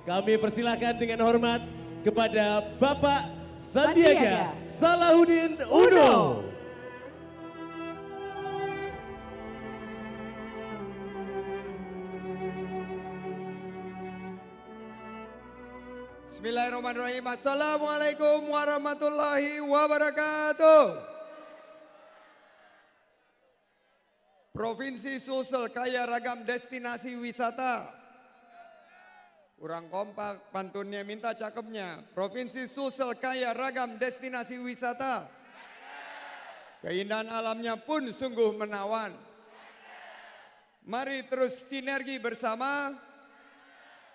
Kami persilahkan dengan hormat kepada Bapak Sandiaga Salahuddin Uno. Bismillahirrahmanirrahim. Assalamualaikum warahmatullahi wabarakatuh. Provinsi Sulsel kaya ragam destinasi wisata. Kurang kompak pantunnya, minta cakepnya. Provinsi Sulsel kaya ragam destinasi wisata. Keindahan alamnya pun sungguh menawan. Mari terus sinergi bersama,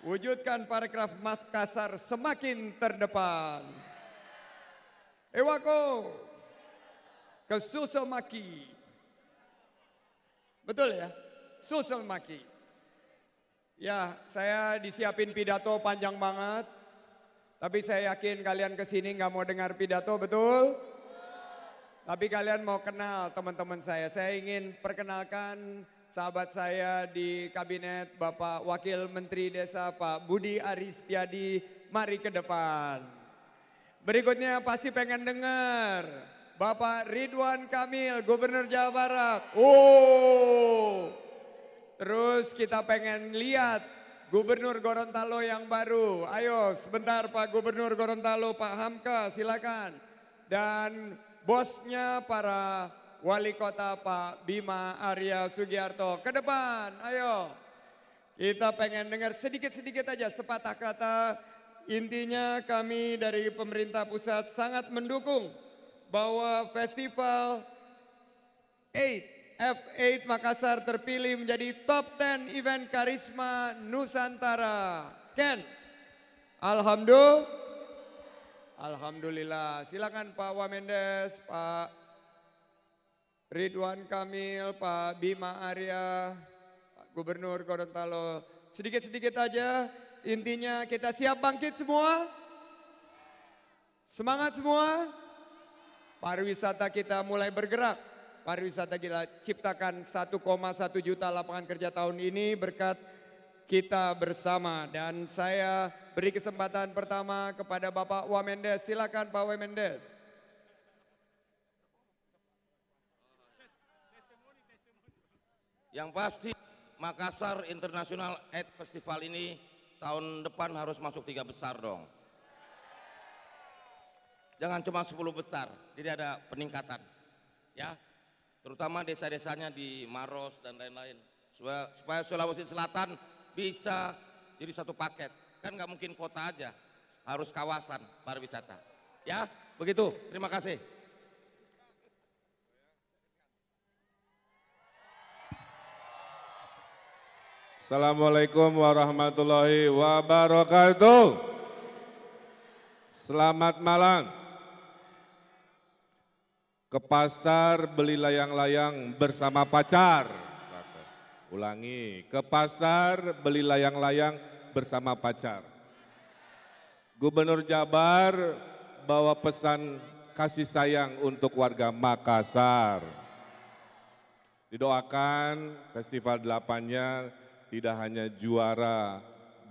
wujudkan parekraf Makassar semakin terdepan. Ewako ke Sulsel Maki. Betul ya? Sulsel Maki. Ya, saya disiapin pidato panjang banget. Tapi saya yakin kalian kesini nggak mau dengar pidato, betul? Tapi kalian mau kenal teman-teman saya. Saya ingin perkenalkan sahabat saya di kabinet, Bapak Wakil Menteri Desa Pak Budi Aristiadi. Mari ke depan. Berikutnya pasti pengen dengar Bapak Ridwan Kamil, Gubernur Jawa Barat. Terus kita pengen lihat Gubernur Gorontalo yang baru. Ayo sebentar Pak Gubernur Gorontalo, Pak Hamka silakan. Dan bosnya para wali kota Pak Bima Arya Sugiarto. Ke depan, ayo. Kita pengen dengar sedikit-sedikit aja sepatah kata. Intinya kami dari pemerintah pusat sangat mendukung bahwa festival F8 Makassar terpilih menjadi top 10 event karisma Nusantara. Ken, Alhamdulillah. Silakan Pak Wamendes, Pak Ridwan Kamil, Pak Bima Arya, Pak Gubernur Gorontalo. Sedikit-sedikit aja, intinya kita siap bangkit semua? Semangat semua? Pariwisata kita mulai bergerak. Pariwisata kita ciptakan 1,1 juta lapangan kerja tahun ini berkat kita bersama. Dan saya beri kesempatan pertama kepada Bapak Wamendes. Silakan Pak Wamendes. Yang pasti Makassar International Aid Festival ini tahun depan harus masuk 3 besar dong. Jangan cuma 10 besar, jadi ada peningkatan. Ya. Terutama desa-desanya di Maros dan lain-lain, supaya Sulawesi Selatan bisa jadi satu paket. Kan nggak mungkin kota aja, harus kawasan pariwisata. Ya, begitu. Terima kasih. Assalamualaikum warahmatullahi wabarakatuh. Selamat malam. Ke pasar beli layang-layang bersama pacar. Ulangi, ke pasar beli layang-layang bersama pacar. Gubernur Jabar bawa pesan kasih sayang untuk warga Makassar. Didoakan festival 8-nya tidak hanya juara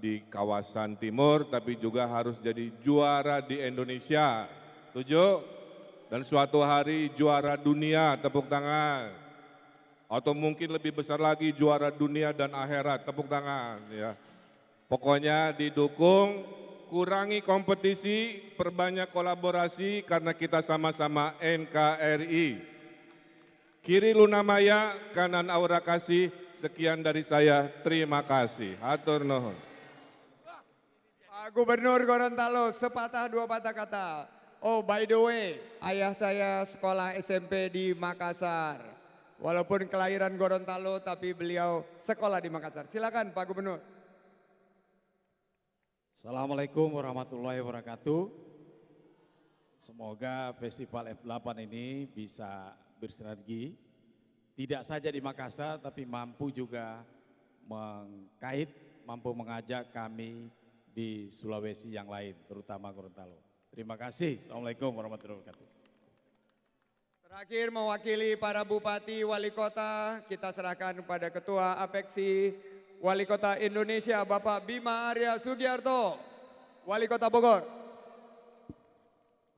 di kawasan timur, tapi juga harus jadi juara di Indonesia. Setuju? Dan suatu hari juara dunia, tepuk tangan. atau mungkin lebih besar lagi juara dunia dan akhirat. Tepuk tangan ya. Pokoknya didukung, kurangi kompetisi, perbanyak kolaborasi karena kita sama-sama NKRI. Kiri Luna Maya, kanan Aura Kasih. Sekian dari saya, terima kasih. Hatur nuhun. Pak Gubernur Gorontalo, sepatah dua patah kata. Oh by the way, ayah saya sekolah SMP di Makassar. Walaupun kelahiran Gorontalo tapi beliau sekolah di Makassar. Silakan Pak Gubernur. Assalamualaikum warahmatullahi wabarakatuh. Semoga festival F8 ini bisa bersinergi, tidak saja di Makassar tapi mampu juga mengkait, mampu mengajak kami di Sulawesi yang lain, terutama Gorontalo. Terima kasih. Assalamualaikum warahmatullahi wabarakatuh. Terakhir mewakili para bupati, wali kota, kita serahkan kepada Ketua Apeksi Wali Kota Indonesia, Bapak Bima Arya Sugiarto, Wali Kota Bogor.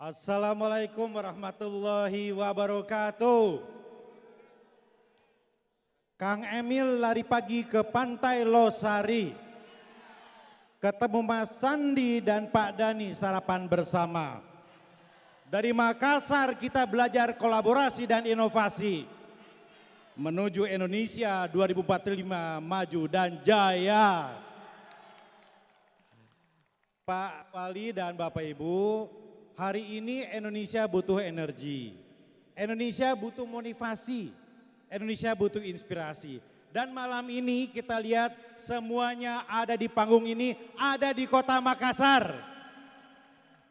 Assalamualaikum warahmatullahi wabarakatuh. Kang Emil lari pagi ke Pantai Losari. Ketemu Mas Sandi dan Pak Dani sarapan bersama. Dari Makassar kita belajar kolaborasi dan inovasi. Menuju Indonesia 2045 maju dan jaya. Pak Wali dan Bapak Ibu, hari ini Indonesia butuh energi. Indonesia butuh motivasi. Indonesia butuh inspirasi. Dan malam ini kita lihat semuanya ada di panggung ini, ada di Kota Makassar.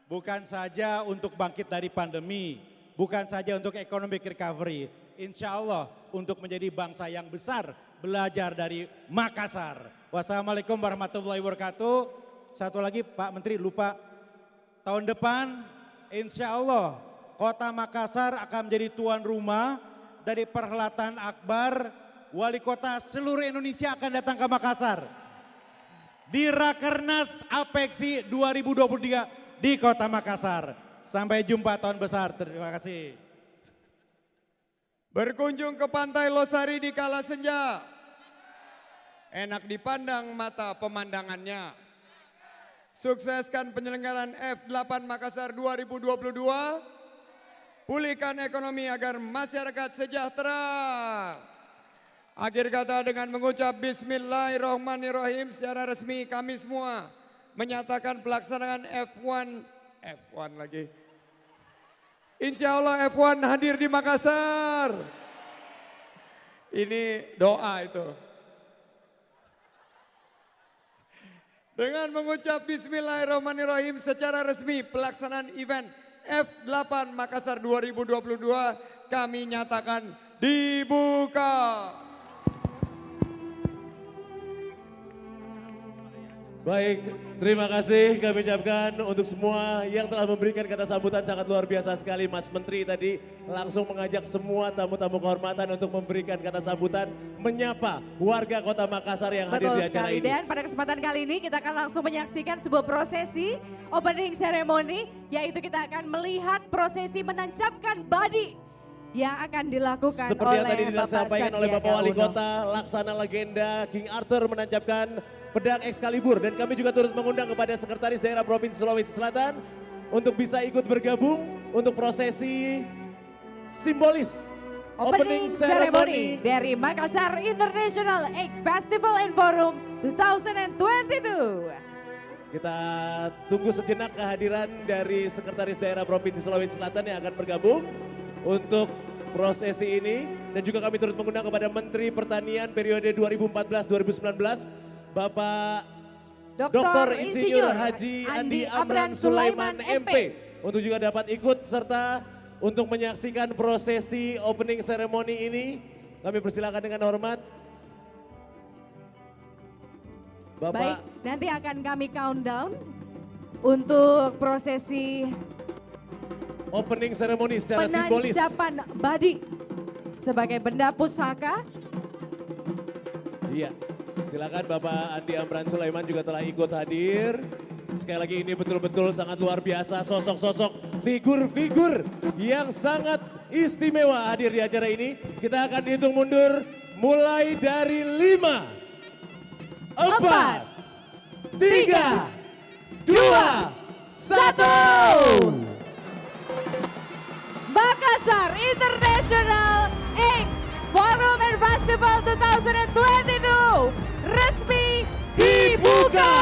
Bukan saja untuk bangkit dari pandemi, bukan saja untuk economic recovery, insya Allah untuk menjadi bangsa yang besar, belajar dari Makassar. Wassalamualaikum warahmatullahi wabarakatuh. Satu lagi Pak Menteri lupa, tahun depan insya Allah Kota Makassar akan menjadi tuan rumah dari perhelatan akbar. Wali kota seluruh Indonesia akan datang ke Makassar di Rakernas Apeksi 2023 di Kota Makassar. Sampai jumpa tahun besar. Terima kasih. Berkunjung ke Pantai Losari di kala senja. Enak dipandang mata pemandangannya. Sukseskan penyelenggaraan F8 Makassar 2022. Pulihkan ekonomi agar masyarakat sejahtera. Akhir kata dengan mengucap Bismillahirrahmanirrahim secara resmi kami semua menyatakan pelaksanaan F1 lagi. Insya Allah F1 hadir di Makassar. Ini doa itu. Dengan mengucap Bismillahirrahmanirrahim secara resmi pelaksanaan event F8 Makassar 2022 kami nyatakan dibuka. Baik, terima kasih kami ucapkan untuk semua yang telah memberikan kata sambutan sangat luar biasa sekali. Mas Menteri tadi langsung mengajak semua tamu-tamu kehormatan untuk memberikan kata sambutan, menyapa warga Kota Makassar yang hadir Betul di acara sekali. ini. Dan pada kesempatan kali ini kita akan langsung menyaksikan sebuah prosesi opening ceremony, yaitu kita akan melihat prosesi menancapkan badi yang akan dilakukan Seperti yang oleh tadi Bapak disampaikan oleh Bapak Sandiaga Wali Uno. Kota, laksana legenda King Arthur menancapkan pedang Excalibur, dan kami juga turut mengundang kepada Sekretaris Daerah Provinsi Sulawesi Selatan untuk bisa ikut bergabung untuk prosesi simbolis Opening ceremony dari Makassar International Egg Festival and Forum 2022. Kita tunggu sejenak kehadiran dari Sekretaris Daerah Provinsi Sulawesi Selatan yang akan bergabung untuk prosesi ini, dan juga kami turut mengundang kepada Menteri Pertanian periode 2014-2019 Bapak Dr. Insinyur Haji Andi Amran Sulaiman MP untuk juga dapat ikut serta untuk menyaksikan prosesi opening ceremony ini. Kami persilakan dengan hormat. Bapak. Baik, nanti akan kami countdown untuk prosesi Opening ceremony secara simbolis. penancapan badi sebagai benda pusaka. Iya, silakan Bapak Andi Amran Sulaiman juga telah ikut hadir. Sekali lagi ini betul-betul sangat luar biasa, sosok-sosok figur-figur yang sangat istimewa hadir di acara ini. Kita akan dihitung mundur mulai dari 5, 4, 3, 2, 1. Makassar International Ink Forum and Festival 2022 resmi dibuka.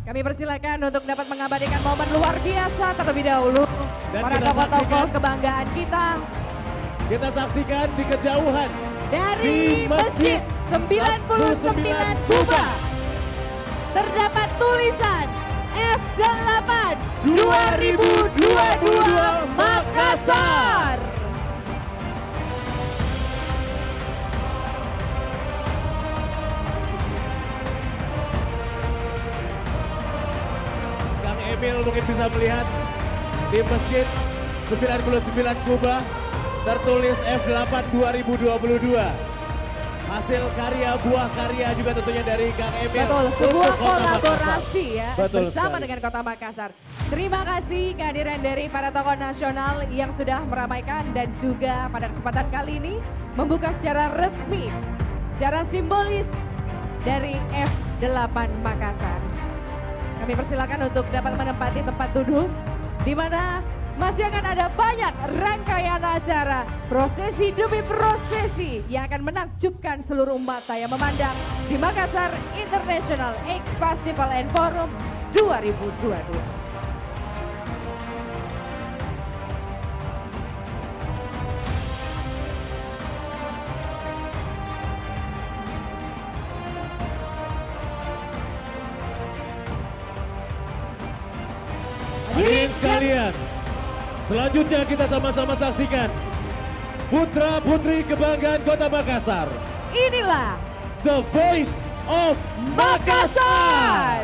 Kami persilakan untuk dapat mengabadikan momen luar biasa terlebih dahulu. Dan Para kita tokoh-tokoh saksikan- kebanggaan kita Kita saksikan di kejauhan dari Masjid 99 Kuba. Terdapat tulisan F8 2022 Makassar. Kang Emil mungkin bisa melihat di Masjid 99 Kuba tertulis F8 2022. Hasil karya, buah karya juga tentunya dari Kang Emil. Betul, untuk sebuah Kota kolaborasi Makassar. ya Betul bersama sekali. dengan Kota Makassar. Terima kasih kehadiran dari para tokoh nasional yang sudah meramaikan dan juga pada kesempatan kali ini membuka secara resmi, secara simbolis dari F8 Makassar. Kami persilakan untuk dapat menempati tempat duduk di mana masih akan ada banyak rangkaian acara prosesi demi prosesi yang akan menakjubkan seluruh mata yang memandang di Makassar International Ink Festival and Forum 2022. Hadirin sekalian, selanjutnya kita sama-sama saksikan putra putri kebanggaan Kota Makassar, Inilah The Voice of Makassar. Makassar.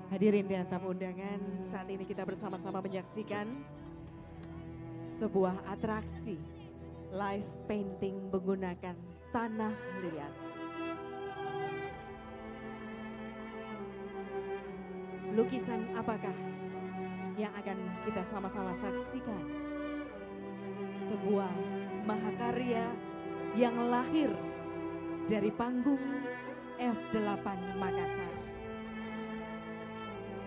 Hadirin dan tamu undangan, saat ini kita bersama-sama menyaksikan sebuah atraksi live painting menggunakan tanah liat. Lukisan apakah yang akan kita sama-sama saksikan? Sebuah mahakarya yang lahir dari panggung F8 Makassar.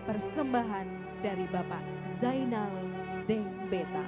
Persembahan dari Bapak Zainal Dengbeta.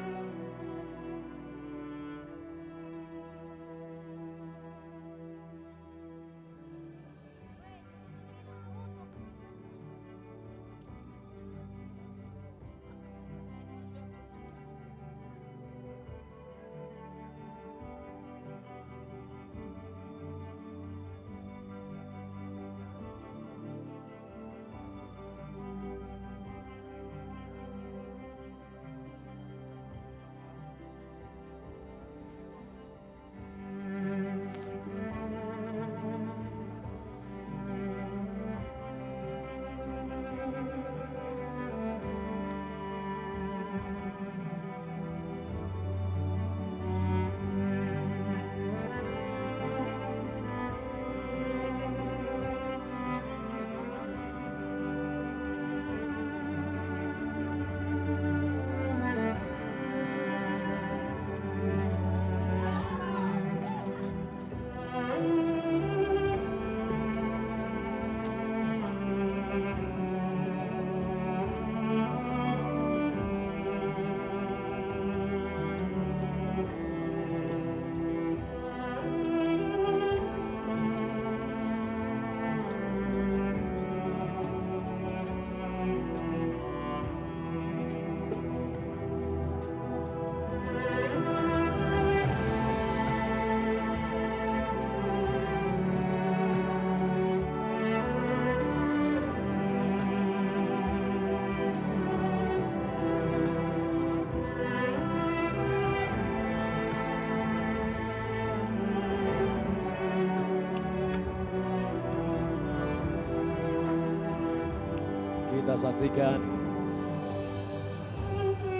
Kita saksikan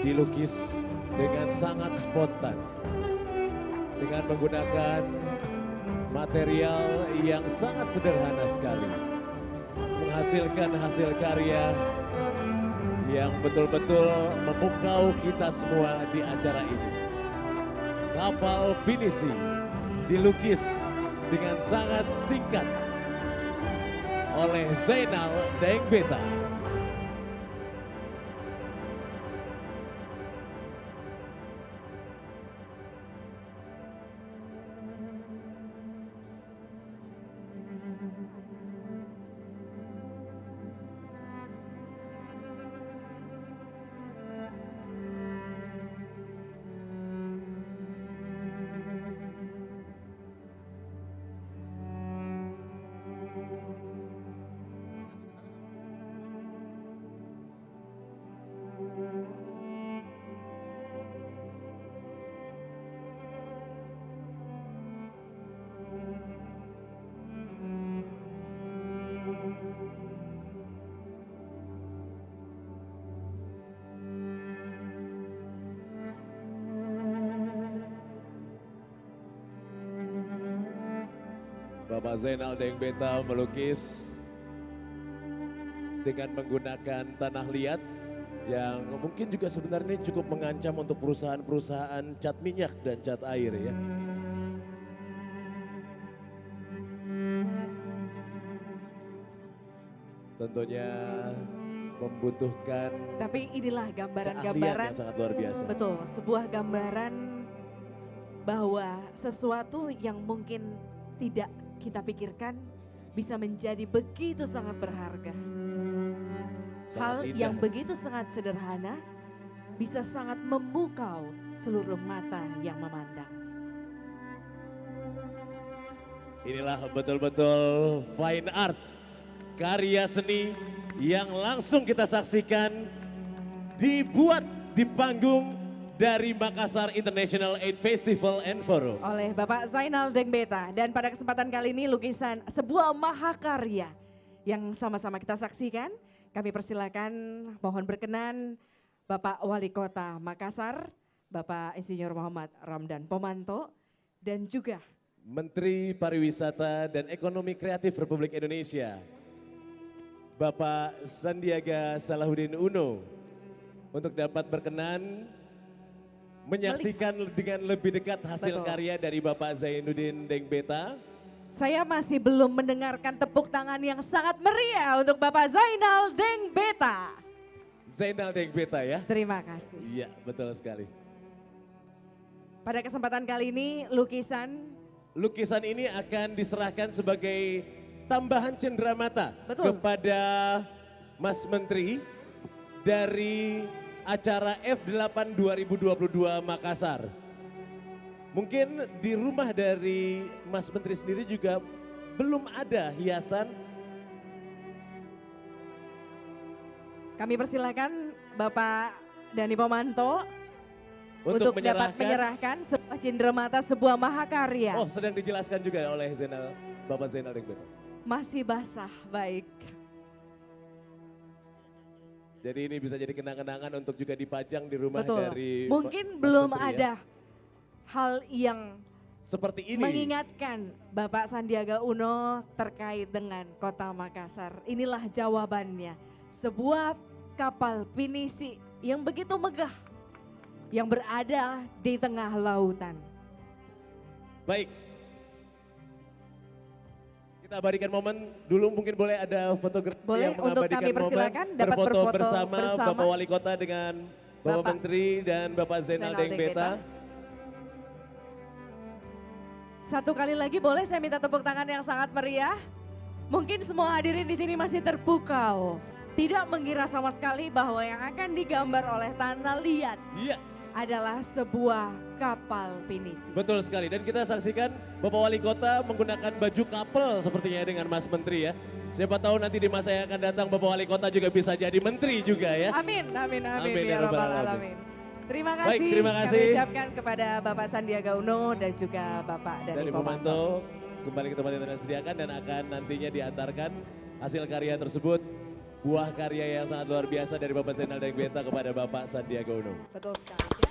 dilukis dengan sangat spontan dengan menggunakan material yang sangat sederhana sekali, menghasilkan hasil karya yang betul-betul memukau kita semua di acara ini. Kapal pinisi dilukis dengan sangat singkat oleh Zainal Dengbeta. Bapak Zainal Dengbeta melukis dengan menggunakan tanah liat yang mungkin juga sebenarnya cukup mengancam untuk perusahaan-perusahaan cat minyak dan cat air ya. Tentunya membutuhkan Tapi inilah keahlian gambaran-gambaran, yang sangat luar biasa. betul, sebuah gambaran bahwa sesuatu yang mungkin tidak kita pikirkan bisa menjadi begitu sangat berharga. Sangat Hal indah. yang begitu sangat sederhana bisa sangat memukau seluruh mata yang memandang. Inilah betul-betul fine art, karya seni yang langsung kita saksikan dibuat di panggung dari Makassar International Aid Festival and Forum. Oleh Bapak Zainal Dengbeta, dan pada kesempatan kali ini lukisan sebuah mahakarya yang sama-sama kita saksikan Kami persilakan, mohon berkenan Bapak Wali Kota Makassar, Bapak Insinyur Muhammad Ramdan Pomanto, dan juga Menteri Pariwisata dan Ekonomi Kreatif Republik Indonesia, Bapak Sandiaga Salahuddin Uno, untuk dapat berkenan menyaksikan dengan lebih dekat hasil Betul. karya dari Bapak Zainuddin Dengbeta. saya masih belum mendengarkan tepuk tangan yang sangat meriah untuk Bapak Zainal Dengbeta. Zainal Dengbeta ya. Terima kasih. Iya, betul sekali. Pada kesempatan kali ini Lukisan ini akan diserahkan sebagai tambahan cenderamata kepada Mas Menteri dari acara F8 2022 Makassar. Mungkin di rumah dari Mas Menteri sendiri juga belum ada hiasan. kami persilakan Bapak Dhani Pomanto untuk dapat menyerahkan sebuah cenderamata, sebuah mahakarya. Oh, sedang dijelaskan juga oleh Bapak Zainal Dengbeta. Masih basah, baik. Jadi ini bisa jadi kenang-kenangan untuk juga dipajang di rumah Betul. dari Mungkin Mas belum Menteri ya. ada hal yang Seperti ini. mengingatkan Bapak Sandiaga Uno terkait dengan Kota Makassar. Inilah jawabannya. Sebuah kapal pinisi yang begitu megah, yang berada di tengah lautan. Baik. Kita abadikan momen dulu, mungkin boleh ada fotografi Boleh, yang untuk mengabadikan kami persilakan momen, dapat berfoto berfoto bersama bersama Bapak Wali Kota dengan Bapak Menteri dan Bapak Zainal Dengbeta. Satu kali lagi boleh saya minta tepuk tangan yang sangat meriah. Mungkin semua hadirin di sini masih terpukau. Tidak mengira sama sekali bahwa yang akan digambar oleh tanah liat adalah sebuah kapal pinisi. Betul sekali, dan kita saksikan Bapak Wali Kota menggunakan baju kapal sepertinya dengan Mas Menteri ya. Siapa tahu nanti di masa yang akan datang Bapak Wali Kota juga bisa jadi menteri juga ya. Amin, amin, amin, Amin, ya ya Rabbal Rabbal Alamin. Alamin. Terima kasih, Baik, terima kasih. kami ucapkan kepada Bapak Sandiaga Uno dan juga Bapak Dhani Dari Pomanto. Pomanto kembali ke tempat yang telah disediakan dan akan nantinya diantarkan hasil karya tersebut, buah karya yang sangat luar biasa dari Bapak Zainal Dengbeta kepada Bapak Sandiaga Uno. Betul sekali.